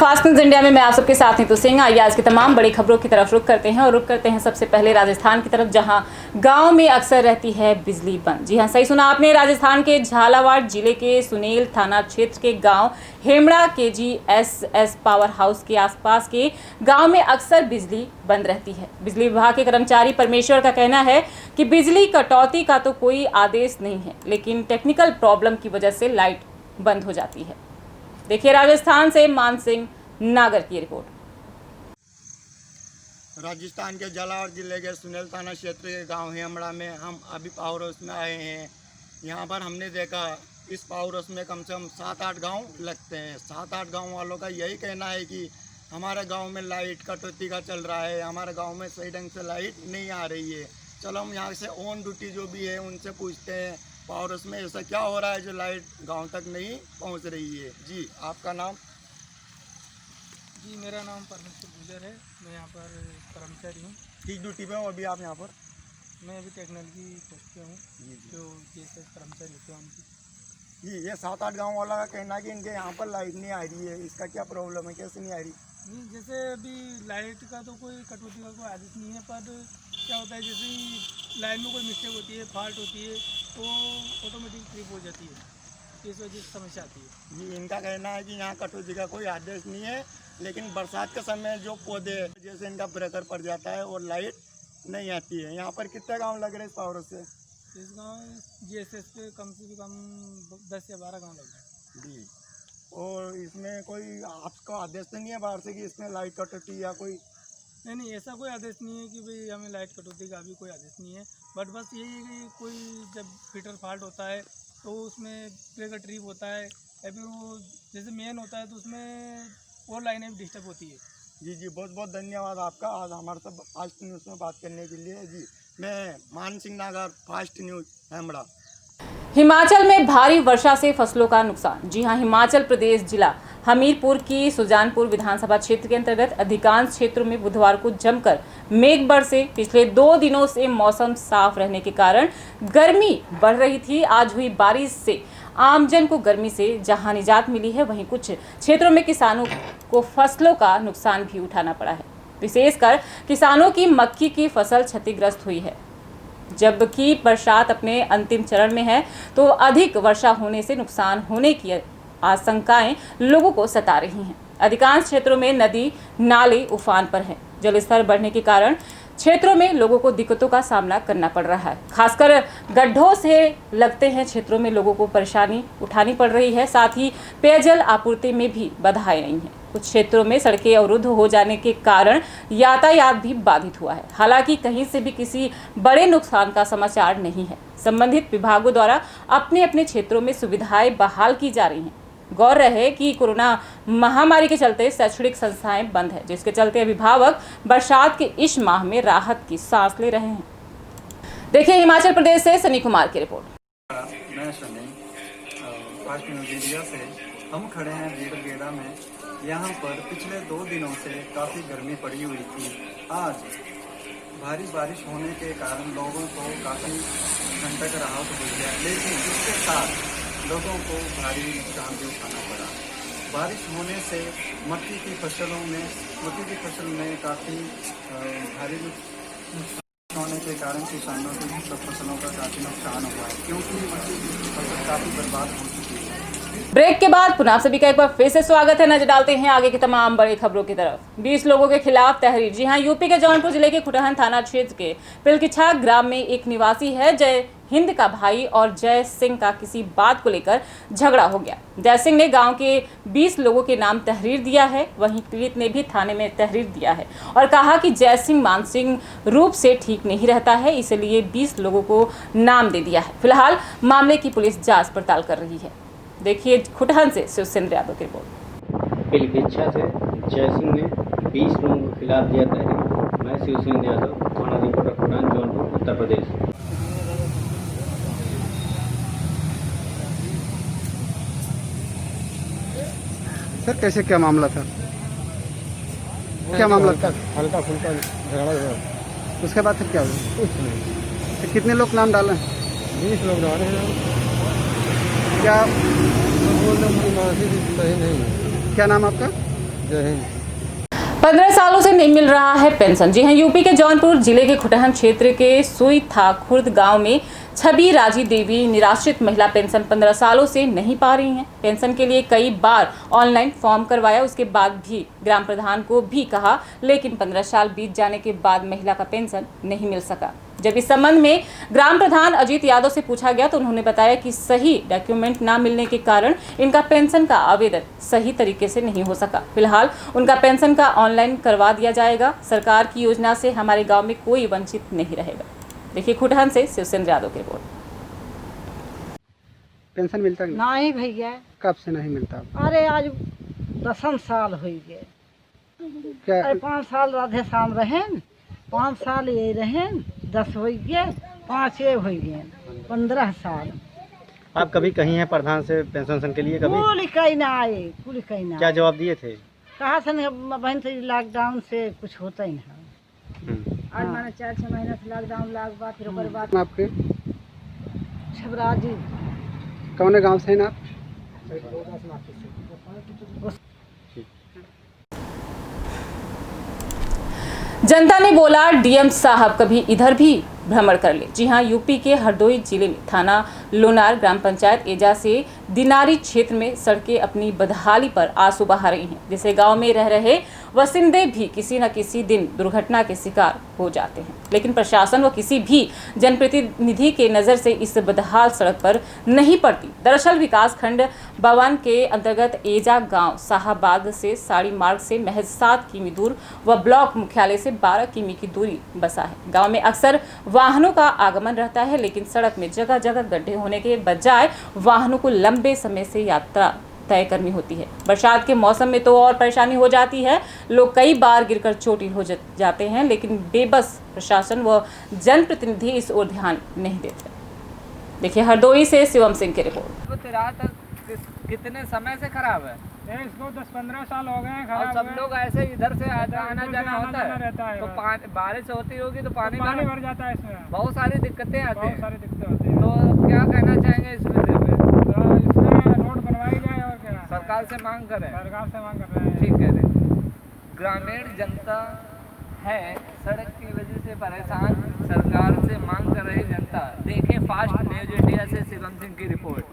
Fast news India में मैं आप सबके साथ नीतू सिंह। आइए आज की तमाम बड़ी खबरों की तरफ रुख करते हैं और रुख करते हैं सबसे पहले राजस्थान की तरफ, जहां गांव में अक्सर रहती है बिजली बंद। जी हां, सही सुना आपने। राजस्थान के झालावाड़ जिले के सुनेल थाना क्षेत्र के गांव हेमड़ा KGSS पावर हाउस के आसपास के गांव में अक्सर बिजली बंद रहती है। बिजली विभाग के कर्मचारी परमेश्वर का कहना है कि बिजली कटौती का तो कोई आदेश नहीं है, लेकिन टेक्निकल प्रॉब्लम की वजह से लाइट बंद हो जाती है। देखिए राजस्थान से मान सिंह नागर की रिपोर्ट। राजस्थान के झालावाड़ जिले के सुनेल थाना क्षेत्र के गांव हेमड़ा में हम अभी पावर हाउस में आए हैं। यहां पर हमने देखा इस पावर हाउस में कम से कम 7-8 गांव लगते हैं। 7-8 गांव वालों का यही कहना है कि हमारे गांव में लाइट कटौती का चल रहा है, हमारे गांव में सही ढंग से लाइट नहीं आ रही है। चलो हम यहां से ऑन ड्यूटी जो भी है उनसे पूछते हैं पावर हाउस में ऐसा क्या हो रहा है जो लाइट गांव तक नहीं पहुंच रही है। जी आपका नाम? जी मेरा नाम परमेश्वर गुजर है। मैं यहाँ पर कर्मचारी हूँ। किस ड्यूटी पे हो अभी आप यहाँ पर? मैं अभी टेक्नोलॉजी पोस्ट पे हूँ, जो GSS कर्मचारी होते हैं उनकी। जी ये 7-8 गाँव वाला का कहना है कि इनके यहाँ पर लाइट नहीं आ रही है, इसका क्या प्रॉब्लम है, कैसे नहीं आ रही? नहीं, जैसे अभी लाइट का तो कोई कटौती का कोई आदेश नहीं है, पर क्या होता है जैसे ही लाइन में कोई मिस्टेक होती है, फॉल्ट होती है, तो ऑटोमेटिक ट्रिप हो जाती है, इस वजह से समस्या आती है। जी इनका कहना है कि यहाँ कटौती का कोई आदेश नहीं है, लेकिन बरसात के समय जो पौधे जैसे इनका ब्रेकर पड़ जाता है और लाइट नहीं आती है। यहाँ पर कितने गांव लग रहे हैं इस पावर से? इस गाँव GSS पे कम से कम 10 या 12 गाँव लग रहे हैं। जी और इसमें कोई आपका आदेश तो नहीं है बाहर से कि इसमें लाइट कटौती या कोई? नहीं, ऐसा कोई आदेश नहीं है कि भाई हमें लाइट कटौती का अभी कोई आदेश नहीं है, बट बस यही है कि कोई जब फिटर फॉल्ट होता है तो उसमें ब्रेकर ट्रिप होता है, या फिर वो जैसे मेन होता है तो उसमें और लाइनें भी डिस्टर्ब होती है। जी बहुत बहुत धन्यवाद आपका आज हमारे साथ फास्ट न्यूज़ में बात करने के लिए। जी मैं मान सिंह नागर, फास्ट न्यूज़ हेमड़ा। हिमाचल में भारी वर्षा से फसलों का नुकसान। जी हां, हिमाचल प्रदेश जिला हमीरपुर की सुजानपुर विधानसभा क्षेत्र के अंतर्गत अधिकांश क्षेत्रों में बुधवार को जमकर मेघ बरसे। पिछले 2 दिनों से मौसम साफ रहने के कारण गर्मी बढ़ रही थी। आज हुई बारिश से आमजन को गर्मी से जहां निजात मिली है, वहीं कुछ क्षेत्रों में किसानों को फसलों का नुकसान भी उठाना पड़ा है। विशेषकर किसानों की मक्की की फसल क्षतिग्रस्त हुई है। जबकि बरसात अपने अंतिम चरण में है, तो अधिक वर्षा होने से नुकसान होने की आशंकाएं लोगों को सता रही हैं। अधिकांश क्षेत्रों में नदी नाले उफान पर हैं। जलस्तर बढ़ने के कारण क्षेत्रों में लोगों को दिक्कतों का सामना करना पड़ रहा है। खासकर गड्ढों से लगते हैं क्षेत्रों में लोगों को परेशानी उठानी पड़ रही है। साथ ही पेयजल आपूर्ति में भी बाधाएं आई हैं। कुछ क्षेत्रों में सड़कें अवरुद्ध हो जाने के कारण यातायात भी बाधित हुआ है। हालांकि कहीं से भी किसी बड़े नुकसान का समाचार नहीं है। संबंधित विभागों द्वारा अपने अपने क्षेत्रों में सुविधाएं बहाल की जा रही हैं। गौर रहे कि कोरोना महामारी के चलते शैक्षणिक संस्थाएं बंद है, जिसके चलते अभिभावक बरसात के इस माह में राहत की सांस ले रहे हैं। देखिए हिमाचल प्रदेश से सनी कुमार की रिपोर्ट। मैं सनी, फास्ट न्यूज़ इंडिया से। हम खड़े हैं बीड़गेड़ा में। यहाँ पर पिछले 2 दिनों से काफ़ी गर्मी पड़ी हुई थी। आज भारी बारिश होने के कारण लोगों को काफ़ी ठंडक राहत हुई है, लेकिन इसके साथ लोगों को भारी नुकसान भी उठाना पड़ा। बारिश होने से मक्की की फसल में काफ़ी भारी नुकसान होने के कारण किसानों की सब फसलों का काफ़ी नुकसान हुआ है, क्योंकि मक्की की फसल काफ़ी बर्बाद हो चुकी है। ब्रेक के बाद पुनः आप सभी का एक बार फिर से स्वागत है। नजर डालते हैं आगे की तमाम बड़ी खबरों की तरफ। 20 लोगों के खिलाफ तहरीर। जी हां, यूपी के जौनपुर जिले के खुटहन थाना क्षेत्र के पिलकिछा ग्राम में एक निवासी है जय हिंद का भाई और जय सिंह का किसी बात को लेकर झगड़ा हो गया। जय सिंह ने गांव के 20 लोगों के नाम तहरीर दिया है, वहीं पीड़ित ने भी थाने में तहरीर दिया है और कहा कि जय सिंह मानसिक रूप से ठीक नहीं रहता है, इसलिए 20 लोगों को नाम दे दिया है। फिलहाल मामले की पुलिस जांच पड़ताल कर रही है। देखिए खुटहन से शिवसेंद्र यादव की रिपोर्ट। पिलकिछा से जय सिंह ने 20 लोगों के खिलाफ दिया तहरीर। मैं शिवसेंद्र यादव, थाना रिपोर्टर खुटहन, जौनपुर, उत्तर प्रदेश। सर कैसे क्या मामला था? क्या मामला था? हल्का फुल्का झगड़ा हुआ। उसके बाद फिर क्या हुआ? कुछ नहीं। तो कितने लोग नाम डाले? 20 लोग डाले हैं। क्या बोल रहे सही नहीं है। क्या नाम आपका? जय हिंद। 15 सालों से नहीं मिल रहा है पेंशन। जी हां, यूपी के जौनपुर जिले के खुटहन क्षेत्र के सुईथा खुर्द गांव में छवि राजी देवी निराश्रित महिला पेंशन 15 सालों से नहीं पा रही हैं। पेंशन के लिए कई बार ऑनलाइन फॉर्म करवाया, उसके बाद भी ग्राम प्रधान को भी कहा, लेकिन 15 साल बीत जाने के बाद महिला का पेंशन नहीं मिल सका। जब इस संबंध में ग्राम प्रधान अजीत यादव से पूछा गया तो उन्होंने बताया कि सही डॉक्यूमेंट ना मिलने के कारण इनका पेंशन का आवेदन सही तरीके से नहीं हो सका। फिलहाल उनका पेंशन का ऑनलाइन करवा दिया जाएगा। सरकार की योजना से हमारे गांव में कोई वंचित नहीं रहेगा। देखिए खुटहन से शिवसेंद्र यादव की रिपोर्ट। पेंशन मिलता नहीं? नहीं भैया, कब से नहीं मिलता? अरे आज 10 साल हो गए। क्या? अरे 5 साल राधे शाम रहें, 5 साल ये रहें, 10 हो गए, 5 ये हो गए, 15 साल। आप कभी कहीं हैं प्रधान से पेंशन के लिए? कभी कुल कहीं ना आए, कुल कहीं ना। क्या जवाब दिए थे? कहा से बहन से लॉकडाउन से कुछ होता ही ना। आज माने 4-6 महीना से लॉकडाउन लाग बा, फिर ओकर बाद आपके छबराजी कौन गांव से हैं आप? जनता ने बोला डीएम साहब कभी इधर भी भ्रमण कर ले। जी हां, यूपी के हरदोई जिले में थाना लोनार ग्राम पंचायत एजा से दिनारी क्षेत्र में सड़कें अपनी बदहाली पर आंसू बहा रही हैं, जिसे गांव में रह रहे वसिंदे भी किसी न किसी दिन दुर्घटना के शिकार हो जाते हैं। लेकिन प्रशासन व किसी भी जनप्रतिनिधि के नज़र से इस बदहाल सड़क पर नहीं पड़ती। दरअसल विकास खंड बवान के अंतर्गत एजा गांव साहबाद से साड़ी मार्ग से महज 7 किमी दूर व ब्लॉक मुख्यालय से 12 किमी की दूरी बसा है। गांव में अक्सर वाहनों का आगमन रहता है, लेकिन सड़क में जगह जगह गड्ढे होने के बजाय वाहनों को लंबे समय से यात्रा तय करनी होती है। बरसात के मौसम में तो और परेशानी हो जाती है। लोग कई बार गिरकर चोटिल हो जाते हैं, लेकिन बेबस प्रशासन व जनप्रतिनिधि इस ओर ध्यान नहीं देते। देखिए हरदोई से शिवम सिंह की रिपोर्ट। कितने समय से खराब है? इसको 10-15 साल हो गए हैं और खराब सब है। लोग ऐसे इधर से आना जाना होता रहता है, है। तो बारिश होती होगी तो पानी भर जाता है इसमें, बहुत सारी दिक्कतें आती बहुत हैं। सारी दिक्कतें होती हैं। तो क्या कहना चाहेंगे इस विषय पे? तो इसमें रोड बनवाई जाए और क्या सरकार से मांग करें? सरकार से मांग कर रहे हैं। ठीक है। ग्रामीण जनता है सड़क की वजह से परेशान, सरकार से मांग कर रही जनता। देखें फास्ट न्यूज इंडिया से शिवम सिंह की रिपोर्ट।